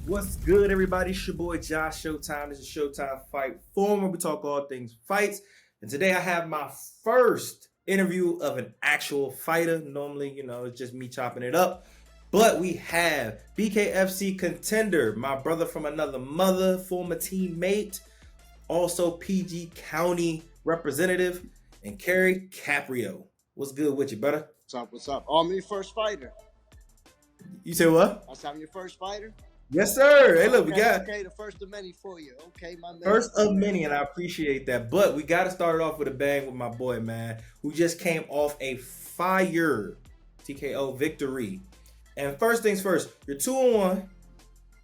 What's good, everybody? It's your boy Josh Showtime. This is Showtime Fight Forum, where we talk all things fights. And today I have my first interview of an actual fighter. Normally, it's just me chopping it up. But we have BKFC contender, my brother from another mother, former teammate, also PG County representative, and CAPRIO. What's good with you, brother? What's up? Oh, I'm your first fighter. You say what? I'm your first fighter? Yes, sir. Hey, look, okay, we got the first of many for you. Okay, my man. first of many, and I appreciate that. But we got to start it off with a bang with my boy, man, who just came off a fire TKO victory. And first things first, you're 2-1,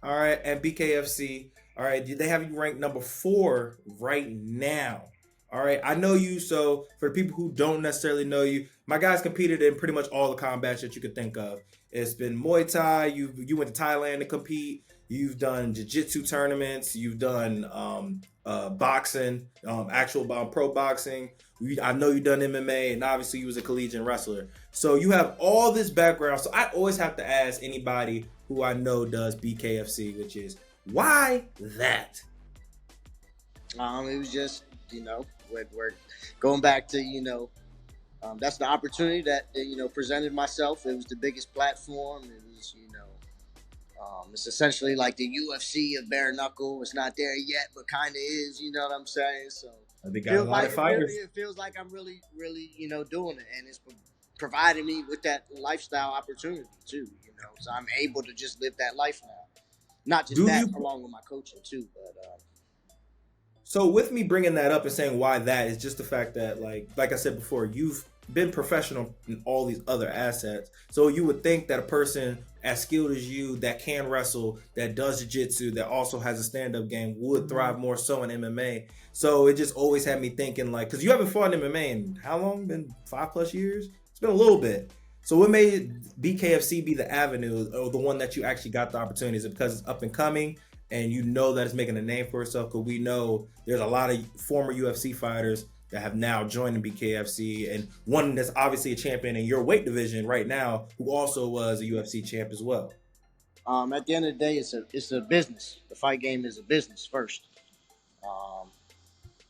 all right, at BKFC. All right, they have you ranked number 4 right now. All right, I know you, so for the people who don't necessarily know you, my guys competed in pretty much all the combats that you could think of. It's been Muay Thai. You went to Thailand to compete. You've done jiu-jitsu tournaments. You've done boxing, actual pro boxing. I know you've done MMA, and obviously you was a collegiate wrestler. So you have all this background. So I always have to ask anybody who I know does BKFC, which is, why that? It was just, we're going back to, that's the opportunity that, presented myself. It was the biggest platform. It was, it's essentially like the UFC of bare knuckle. It's not there yet, but kind of is, you know what I'm saying? So I think got a lot of fighters. It feels like I'm really, doing it. And it's providing me with that lifestyle opportunity too, so I'm able to just live that life now. Not just along with my coaching too, but so with me bringing that up and saying why that is just the fact that, like I said before, you've been professional in all these other assets. So you would think that a person as skilled as you that can wrestle, that does jiu-jitsu, that also has a stand-up game would thrive more so in MMA. So it just always had me thinking, because you haven't fought in MMA in how long? Been 5+ years? It's been a little bit. So what made BKFC be the avenue, or the one that you actually got the opportunity? Is it because it's up and coming and you know that it's making a name for itself? Because we know there's a lot of former UFC fighters that have now joined the BKFC, and one that's obviously a champion in your weight division right now, who also was a UFC champ as well. At the end of the day, it's a business. The fight game is a business first.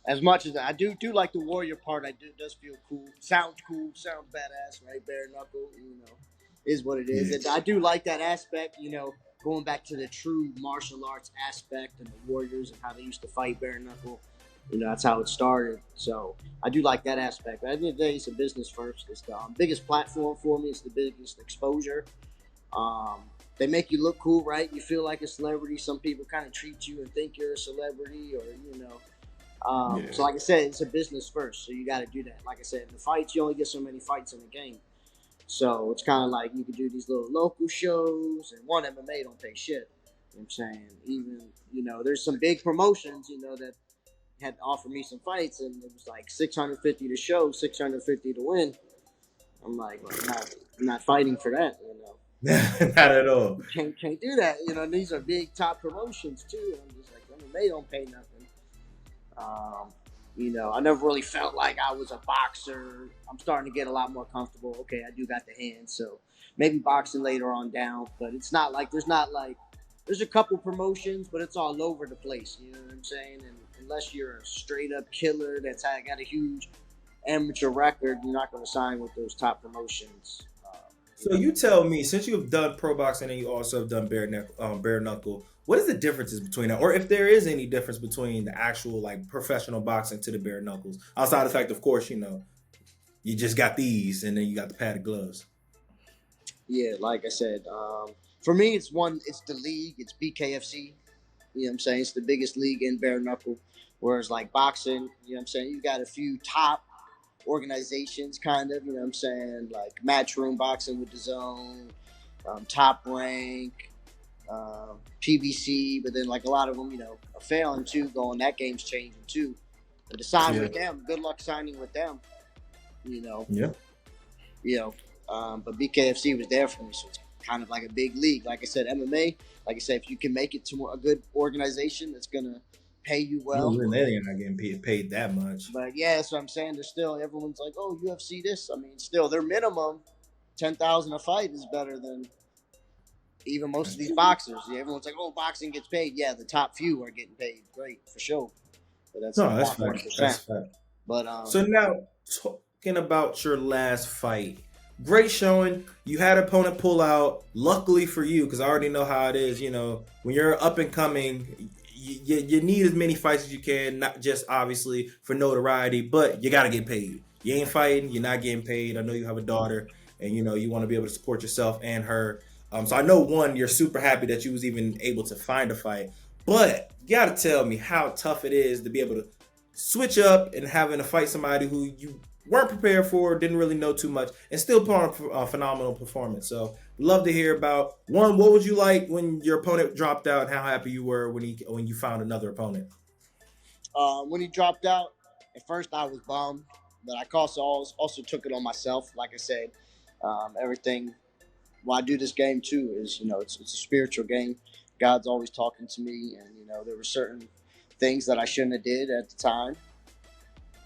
As much as I do like the warrior part, does feel cool. Sounds cool. Sounds badass, right? Bare knuckle, is what it is. And I do like that aspect, going back to the true martial arts aspect and the warriors and how they used to fight bare knuckle. That's how it started. So I do like that aspect. But at the end of the day, it's a business first. It's the biggest platform for me. It's the biggest exposure. They make you look cool, right? You feel like a celebrity. Some people kind of treat you and think you're a celebrity, or So like I said, it's a business first. So you got to do that. Like I said, in the fights, you only get so many fights in the game. So it's kind of like you could do these little local shows, and one MMA don't pay shit. You know what I'm saying? Even, there's some big promotions, that had to offer me some fights, and it was like $650 to show, $650 to win. I'm like, I'm not fighting for that, Not at all. Can't do that. These are big top promotions too. And I'm just like, MMA don't pay nothing. I never really felt like I was a boxer. I'm starting to get a lot more comfortable. Okay, I do got the hands, so maybe boxing later on down. But it's not like there's a couple promotions, but it's all over the place. You know what I'm saying? And unless you're a straight up killer that's got a huge amateur record, you're not going to sign with those top promotions. So you tell me, since you've done pro boxing and you also have done bare knuckle, what is the differences between that, or if there is any difference between the actual professional boxing to the bare knuckles, outside the fact, of course, you just got these and then you got the padded gloves. Yeah, like I said, for me, it's the league. It's BKFC. You know what I'm saying? It's the biggest league in bare knuckle. Whereas like boxing, you know what I'm saying? You got a few top organizations, kind of, you know what I'm saying? Like Matchroom Boxing with the Zone, Top Rank, PBC, but then like a lot of them, are failing too, going, that game's changing too. But to sign with them, good luck signing with them, Yeah. But BKFC was there for me, so it's kind of like a big league. Like I said, MMA, like I said, if you can make it to a good organization that's going to pay you well. They're not getting paid that much. But yeah, that's what I'm saying. There's still, everyone's like, oh, UFC this. I mean, still, their minimum, $10,000 a fight is better than Even most of these boxers, everyone's like, "Oh, boxing gets paid." Yeah, the top few are getting paid great for sure, but that's the No, that's top fact. 1%. That's fact. But So now, talking about your last fight, great showing. You had opponent pull out. Luckily for you, because I already know how it is. You know, when you're up and coming, you need as many fights as you can. Not just obviously for notoriety, but you gotta get paid. You ain't fighting, you're not getting paid. I know you have a daughter, and you know you want to be able to support yourself and her. So I know one, you're super happy that you was even able to find a fight, but you gotta tell me how tough it is to be able to switch up and having to fight somebody who you weren't prepared for, didn't really know too much, and still put on a phenomenal performance. So, love to hear about one. What would you like when your opponent dropped out, and how happy you were when you found another opponent? when he dropped out, at first I was bummed, but I also took it on myself. Like I said, everything. Why I do this game too is it's a spiritual game. God's always talking to me, and there were certain things that I shouldn't have did at the time.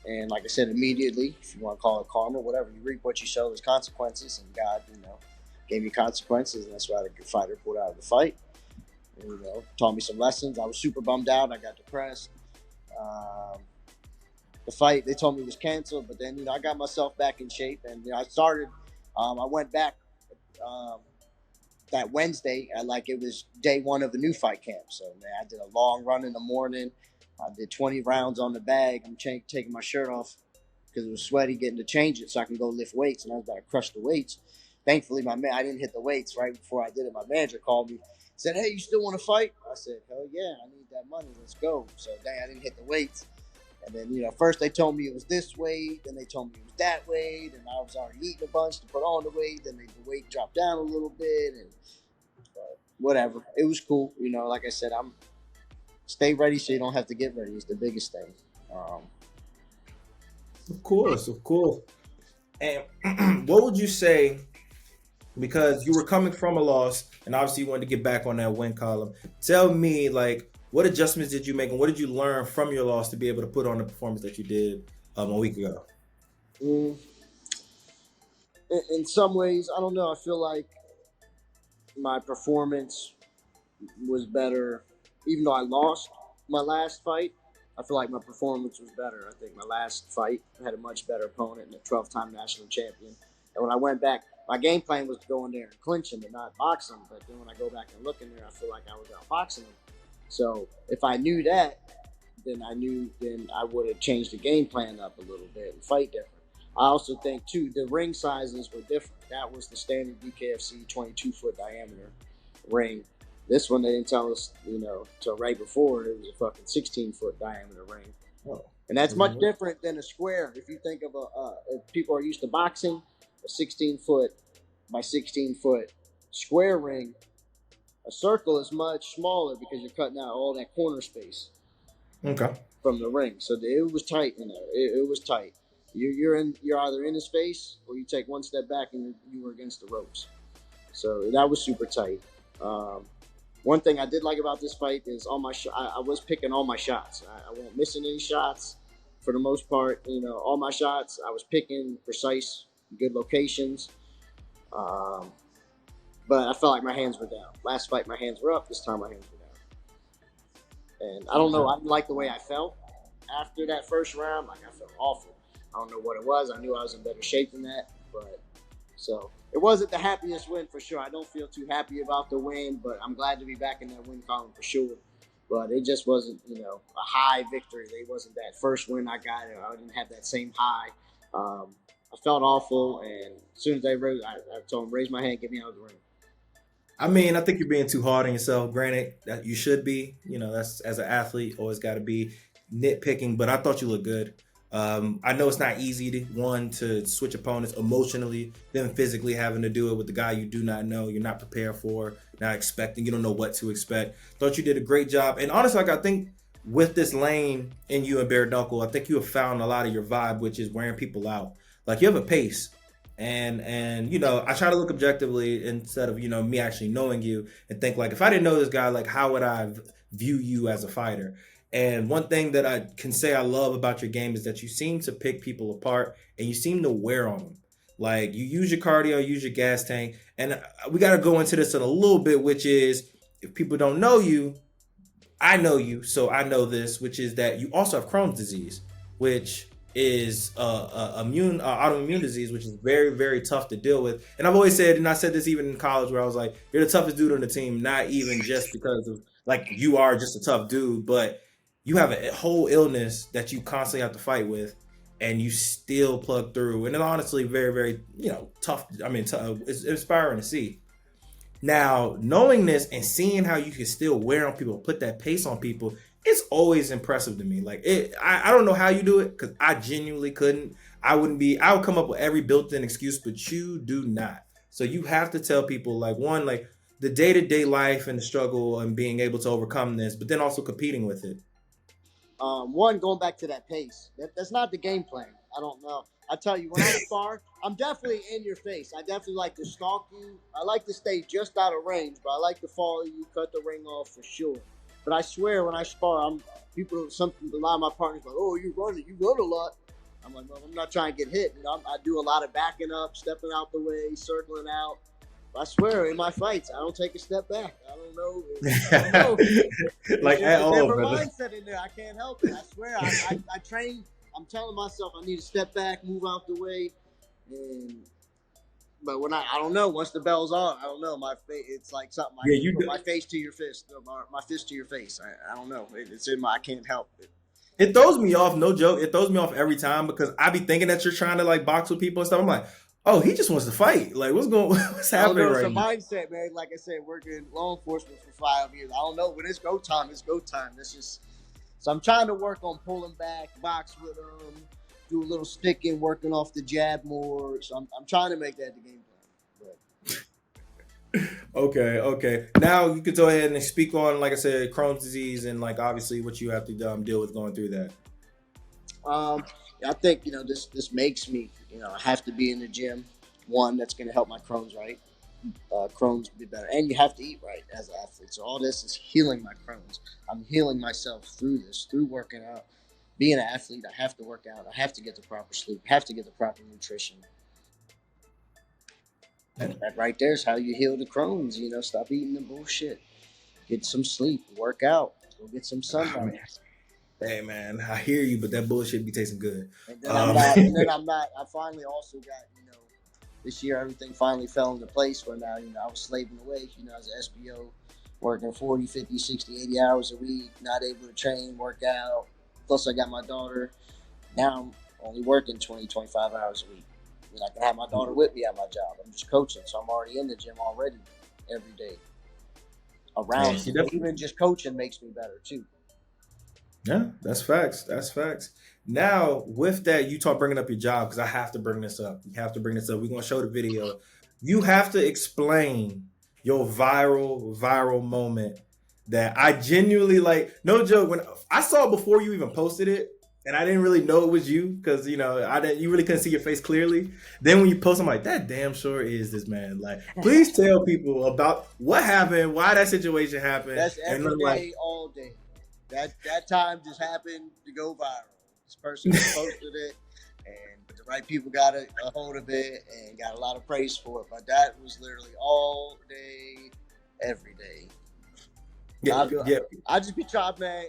And like I said, immediately, if you want to call it karma, whatever, you reap what you sow. There's consequences, and God, gave me consequences, and that's why the fighter pulled out of the fight. And, taught me some lessons. I was super bummed out. I got depressed. Um, the fight they told me was canceled, but then I got myself back in shape, and I started. I went back um, that Wednesday, like it was day one of a new fight camp. So man, I did a long run in the morning. I did 20 rounds on the bag. I'm taking my shirt off because it was sweaty getting to change it so I can go lift weights, and I was about to crush the weights. Thankfully, I didn't hit the weights right before I did it. My manager called me, said, "Hey, you still want to fight?" I said, "Hell yeah, I need that money. Let's go." So dang, I didn't hit the weights. And then, first they told me it was this weight, then they told me it was that weight, and I was already eating a bunch to put on the weight. Then the weight dropped down a little bit, and whatever. It was cool. Like I said, I'm stay ready so you don't have to get ready is the biggest thing. Um, Of course, of course. And what would you say? Because you were coming from a loss, and obviously you wanted to get back on that win column. Tell me, like, what adjustments did you make, and what did you learn from your loss to be able to put on the performance that you did a week ago? mm, in some ways, I don't know. I feel like my performance was better, even though I lost my last fight. I feel like my performance was better. I think my last fight I had a much better opponent and a 12-time national champion. And when I went back, my game plan was to go in there and clinch him and not box him. But then when I go back and look in there, I feel like I was outboxing him. So if I knew that, then I would have changed the game plan up a little bit and fight different. I also think too the ring sizes were different. That was the standard BKFC 22-foot diameter ring. This one they didn't tell us, till right before it was a fucking 16-foot diameter ring, Oh, and that's much different than a square. If you think of if people are used to boxing, a 16-foot by 16-foot square ring, a circle is much smaller because you're cutting out all that corner space okay. from the ring. So it was tight in there. It was tight. You're either in his face or you take one step back and you were against the ropes. So that was super tight. One thing I did like about this fight is all my I was picking all my shots. I wasn't missing any shots for the most part. All my shots I was picking precise, good locations. Um, but I felt like my hands were down. Last fight my hands were up. This time my hands were down. And I don't know. I didn't like the way I felt after that first round. Like I felt awful. I don't know what it was. I knew I was in better shape than that, but so it wasn't the happiest win for sure. I don't feel too happy about the win, but I'm glad to be back in that win column for sure. But it just wasn't, a high victory. It wasn't that first win I got. I didn't have that same high. I felt awful, and as soon as I told him, raise my hand, get me out of the ring. I mean, I think you're being too hard on yourself. Granted, that you should be. That's as an athlete, always got to be nitpicking. But I thought you looked good. I know it's not easy to switch opponents emotionally, then physically having to do it with the guy you do not know, you're not prepared for, not expecting, you don't know what to expect. Thought you did a great job. And honestly, I think with this lane in you and Bare Knuckle, I think you have found a lot of your vibe, which is wearing people out. Like you have a pace. And I try to look objectively instead of, me actually knowing you and think like, if I didn't know this guy, like how would I view you as a fighter? And one thing that I can say I love about your game is that you seem to pick people apart and you seem to wear on them. Like you use your cardio, use your gas tank, and we got to go into this in a little bit, which is if people don't know you, I know you, so I know this, which is that you also have Crohn's disease, which is autoimmune disease, which is very, very tough to deal with. And I've always said, and I said this even in college, where I was like, you're the toughest dude on the team, not even just because of like you are just a tough dude, but you have a whole illness that you constantly have to fight with, and you still plug through. And it's honestly very, very, tough. I mean, it's inspiring to see. Now, knowing this and seeing how you can still wear on people, put that pace on people, it's always impressive to me. Like I don't know how you do it because I genuinely couldn't. I would come up with every built-in excuse, but you do not. So you have to tell people like one, like the day-to-day life and the struggle and being able to overcome this, but then also competing with it. One, going back to that pace. That's not the game plan. I don't know. I tell you, when I spar, I'm definitely in your face. I definitely like to stalk you. I like to stay just out of range, but I like to follow you, cut the ring off for sure. But I swear, when I spar, a lot of my partners are like, oh, you run a lot. I'm like, well, I'm not trying to get hit. I do a lot of backing up, stepping out the way, circling out. I swear, in my fights, I don't take a step back. I don't know. Like at all, different brother. mindset in there. I can't help it. I swear, I train. I'm telling myself I need to step back, move out the way, but when I don't know. Once the bell's on, I don't know. My face, it's like something. You put my face to your fist, my fist to your face. I don't know. It's in my. I can't help it. It throws me off, no joke. It throws me off every time because I be thinking that you're trying to like box with people and stuff. I'm like, oh, he just wants to fight. Like, what's happening right now? It's a mindset, man. Like I said, working in law enforcement for 5 years. I don't know. When it's go time, it's go time. That's just. So I'm trying to work on pulling back, box with them, do a little sticking, working off the jab more. So I'm trying to make that the game plan. Okay. Now you can go ahead and speak on, like I said, Crohn's disease and like obviously what you have to deal with going through that. I think this makes me I have to be in the gym. One, that's going to help my Crohn's Crohn's be better, and you have to eat right as an athlete. So all this is healing my Crohn's. I'm healing myself through working out. Being an athlete, I have to work out. I have to get the proper sleep. I have to get the proper nutrition. That right there is how you heal the Crohn's. Stop eating the bullshit. Get some sleep. Work out. Go get some sunlight. Hey man, I hear you, but that bullshit be tasting good. And then I'm not. I finally also got this year everything finally fell into place where now I was slaving away. As an SBO, working 40, 50, 60, 80 hours a week, not able to train, work out. Plus I got my daughter. Now I'm only working 20, 25 hours a week. I can have my daughter with me at my job. I'm just coaching, so I'm already in the gym already every day. Around even just coaching makes me better too. Yeah, that's facts. Now, with that, you bringing up your job because I have to bring this up. You have to bring this up. We're gonna show the video. You have to explain your viral moment that I genuinely like. No joke. When I saw it before you even posted it, and I didn't really know it was you because you really couldn't see your face clearly. Then when you post, I'm like, that damn sure is this man. Like, please tell people about what happened, why that situation happened. That's every day, all day. That time just happened to go viral. This person posted it, and the right people got a hold of it and got a lot of praise for it. But that was literally all day, every day. Yeah. I just be trying, man.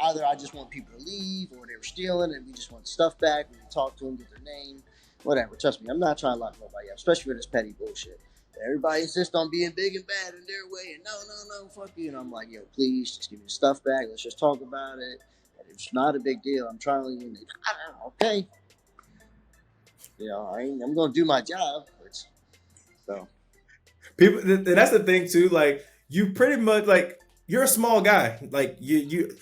Either I just want people to leave, or they were stealing, and we just want stuff back. We can talk to them, get their name, whatever. Trust me, I'm not trying to lock nobody up, especially with this petty bullshit. Everybody insists on being big and bad in their way, and no, fuck you. And I'm like, yo, please, just give me the stuff back. Let's just talk about it. It's not a big deal. I'm trying to leave you. Okay. I'm going to do my job. So. People, that's the thing, too. Like, you pretty much, like, you're a small guy. Like, you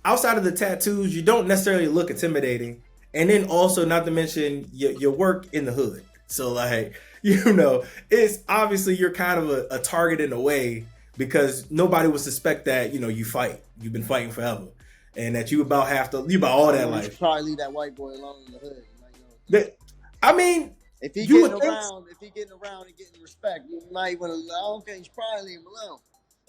outside of the tattoos, you don't necessarily look intimidating. And then also, not to mention, your work in the hood. So, like, it's obviously you're kind of a target in a way because nobody would suspect that, you fight. You've been fighting forever. And that you about all that life. You should probably leave that white boy alone in the hood. I mean, if he's getting around and getting respect, you might want to. Okay, you should probably leave him alone.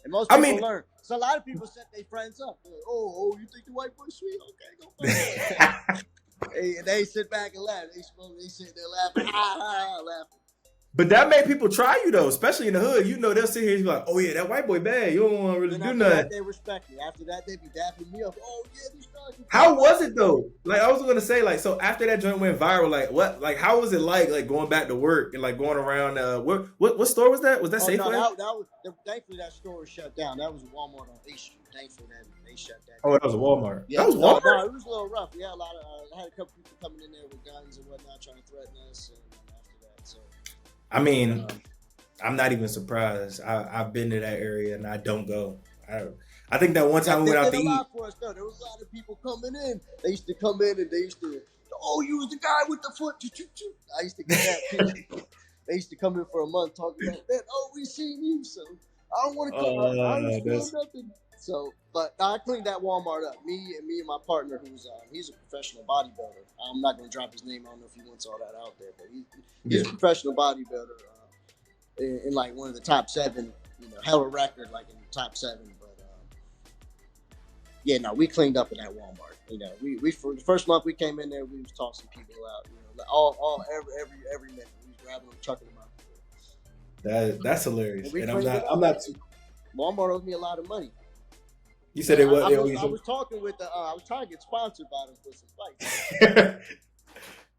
And most people learn. So a lot of people set their friends up. Like, oh, you think the white boy's sweet? Okay, go fight. They sit back and laugh. They sit there laughing, ha ha, laughing. But that made people try you though, especially in the hood. You know, they'll sit here and be like, "Oh yeah, that white boy bad. You don't want to really Then do after that, nothing." they respect me. After that, they be dapping me up. Oh yeah, these guys are How tough. was it though? Like I was gonna say, like so after that joint went viral, like how was it like going back to work and like going around? What store was that? Was that Oh no, Safeway? that was thankfully that store was shut down. That was Walmart on 8th Street. Thankfully that they shut that Oh, down. that was Walmart. Yeah, That was no, Walmart. it was a little rough. We had a lot of I had a couple people coming in there with guns and whatnot, trying to threaten us. And after that, so I mean, um, I'm not even surprised. I've been to that area and I don't go. I think that one time we they went out did to a eat. lot for us though. There was a lot of people coming in. They used to come in and they used to, oh, you was the guy with the foot. I used to get that too. They used to come in for a month talking about that. Oh, we seen you, so I don't want to come. I don't feel That's nothing. So, but I cleaned that Walmart up. Me and my partner, who's he's a professional bodybuilder. I'm not going to drop his name. I don't know if he wants all that out there, but he's yeah. a professional bodybuilder in like one of the top 7. Held a record like in the top 7. But yeah, no, we cleaned up in that Walmart. We for the first month we came in there, we was tossing people out. Every minute we was grabbing them, chucking them out. That's hilarious. And we And cleaned it I'm up. not too. Walmart owes me a lot of money. You said it was. I was talking with I was trying to get sponsored by them for some fights.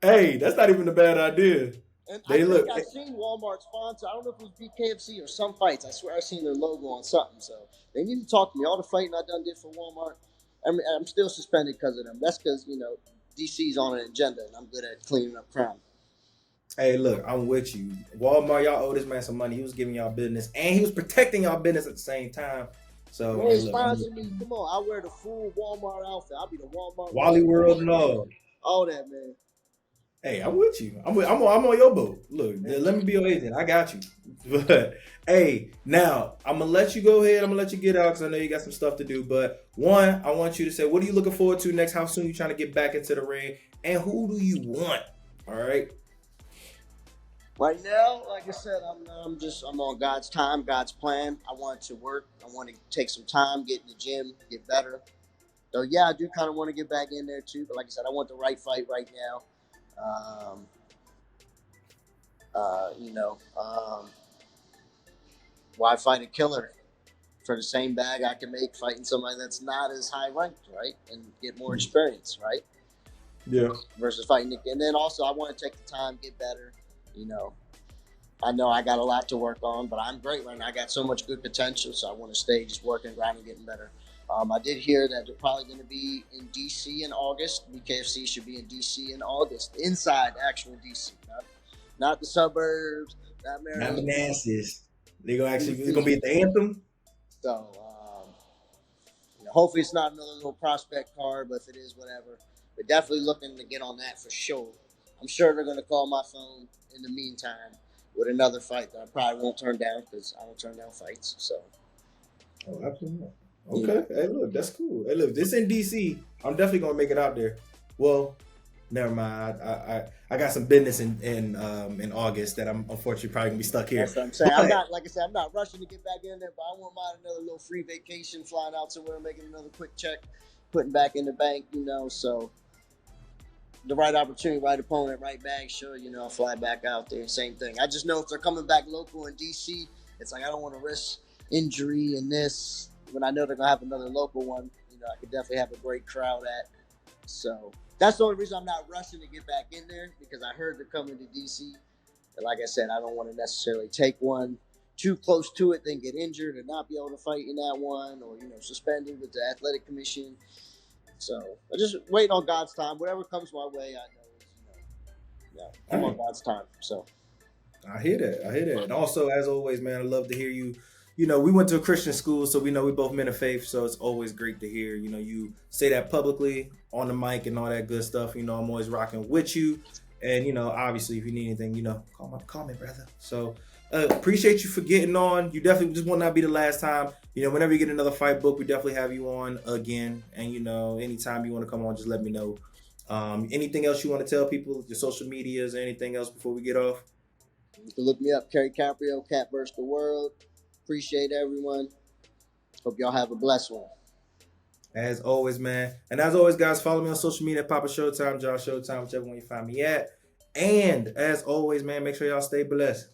Hey, that's not even a bad idea. And I seen Walmart sponsor. I don't know if it was BKFC or some fights. I swear I seen their logo on something. So they need to talk to me. All the fighting I done did for Walmart, I'm still suspended because of them. That's because DC's on an agenda, and I'm good at cleaning up crime. Hey, look, I'm with you. Walmart, y'all owe this man some money. He was giving y'all business, and he was protecting y'all business at the same time. So, Hey, sponsor me. Come on, I wear the full Walmart outfit. I'll be the Walmart. Wally World and all that, man. Hey, I'm with you. I'm on your boat. Look, let me be your agent. I got you. But hey, now I'm gonna let you go ahead. I'm gonna let you get out because I know you got some stuff to do. But one, I want you to say, what are you looking forward to next? How soon you trying to get back into the ring? And who do you want? All right. Right now, like I said, I'm on God's time, God's plan. I want to work. I want to take some time, get in the gym, get better. So yeah, I do kind of want to get back in there too. But like I said, I want the right fight right now. Why fight a killer for the same bag I can make fighting somebody that's not as high ranked, right? And get more experience, right? Yeah. Versus fighting Nick. And then also I want to take the time, get better. I know I got a lot to work on, but I'm great right now. I got so much good potential, so I want to stay just working, grinding, getting better. I did hear that they're probably going to be in DC in August. BKFC should be in DC in August, inside actual DC, not the suburbs, not Maryland. Not Manassas. They're gonna be at the Anthem. So hopefully it's not another little prospect card, but if it is, whatever. We're definitely looking to get on that for sure. I'm sure they're going to call my phone in the meantime with another fight that I probably won't turn down because I don't turn down fights. So. Oh, absolutely. Okay. Yeah. Hey, look, that's cool. Hey, look, this in DC. I'm definitely gonna make it out there. Well, never mind. I got some business in August that I'm unfortunately probably gonna be stuck here. That's what I'm saying. I'm not rushing to get back in there, but I won't mind another little free vacation, flying out somewhere, making another quick check, putting back in the bank. So. The right opportunity, right opponent, right bag, sure, I'll fly back out there. Same thing. I just know if they're coming back local in DC, it's like I don't want to risk injury in this. When I know they're going to have another local one, I could definitely have a great crowd at. So that's the only reason I'm not rushing to get back in there because I heard they're coming to DC. And like I said, I don't want to necessarily take one too close to it, then get injured and not be able to fight in that one or, suspended with the athletic commission. So I just waiting on God's time. Whatever comes my way, I know I'm on God's time. So I hear that. And also, as always, man, I love to hear you. We went to a Christian school, so we know we both men of faith. So it's always great to hear, you say that publicly on the mic and all that good stuff. I'm always rocking with you. And, obviously, if you need anything, call me, brother. So appreciate you for getting on. You definitely just will not be the last time. Whenever you get another fight book, we definitely have you on again. And, anytime you want to come on, just let me know. Anything else you want to tell people, your social medias or anything else before we get off? You can look me up, CARY CAPRIO, Cap vs. the World. Appreciate everyone. Hope y'all have a blessed one. As always, man. And as always, guys, follow me on social media, Papa Showtime, Josh Showtime, whichever one you find me at. And as always, man, make sure y'all stay blessed.